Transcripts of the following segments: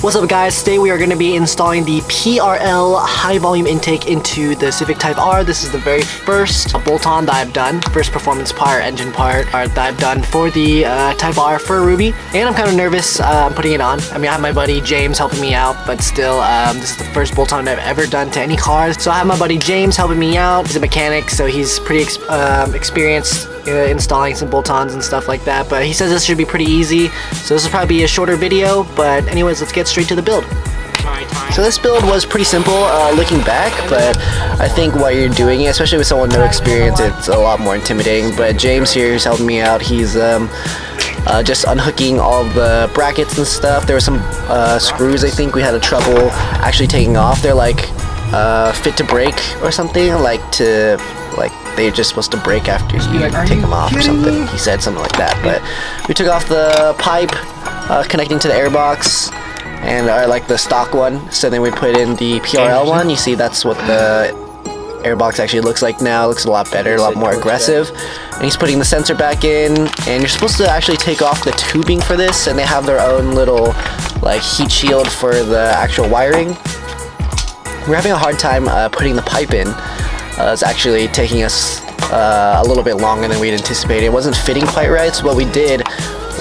What's up guys, today we are going to be installing the PRL high volume intake into the Civic Type R. This is the very first bolt-on that I've done, first performance part, engine part that I've done for the Type R for Ruby. And I'm kind of nervous putting it on. I mean, I have my buddy James helping me out, but still, this is the first bolt-on I've ever done to any car. So I have my buddy James helping me out. He's a mechanic, so he's pretty experienced installing some bolt-ons and stuff like that, but he says this should be pretty easy, so this will probably be a shorter video. But anyways, let's get straight to the build. So this build was pretty simple looking back, but I think while you're doing it, especially with someone no experience, it's a lot more intimidating. But James here is helping me out. He's just unhooking all the brackets and stuff. There were some screws I think we had a trouble actually taking off. They're like fit to break or something, they're just supposed to break after you take them off or something. He said something like that. But we took off the pipe connecting to the airbox, and I like the stock one. So then we put in the PRL one. You see that's what the airbox actually looks like now. It looks a lot better, a lot more aggressive. And he's putting the sensor back in, and you're supposed to actually take off the tubing for this, and they have their own little like heat shield for the actual wiring. We're having a hard time putting the pipe in. It's actually taking us a little bit longer than we'd anticipated. It wasn't fitting quite right, so what we did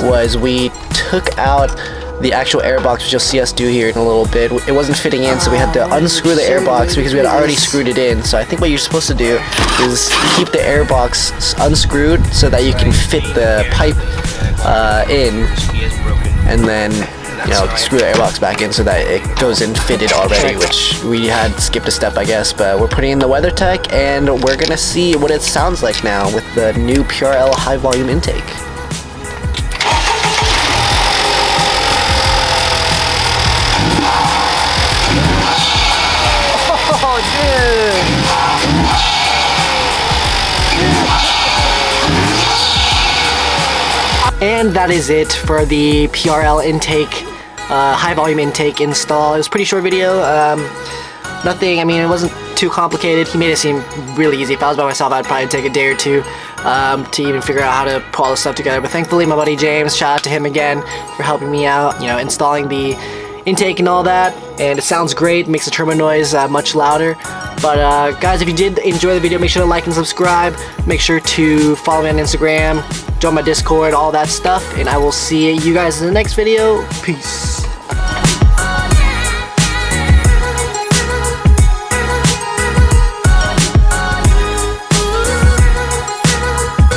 was we took out the actual airbox, which you'll see us do here in a little bit. It wasn't fitting in, so we had to unscrew the airbox because we had already screwed it in. So I think what you're supposed to do is keep the airbox unscrewed so that you can fit the pipe in, and then screw the airbox back in so that it goes in fitted already, which we had skipped a step I guess. But we're putting in the WeatherTech, and we're gonna see what it sounds like now with the new PRL high volume intake. Oh dude! And that is it for the PRL intake, high volume intake install. It was a pretty short video. Nothing, I mean, it wasn't too complicated. He made it seem really easy. If I was by myself, I'd probably take a day or two to even figure out how to put all this stuff together. But thankfully, my buddy James, shout out to him again for helping me out, installing the intake and all that. And it sounds great, makes the turbo noise much louder. But guys, if you did enjoy the video, make sure to like and subscribe. Make sure to follow me on Instagram, join my Discord, all that stuff. And I will see you guys in the next video. Peace.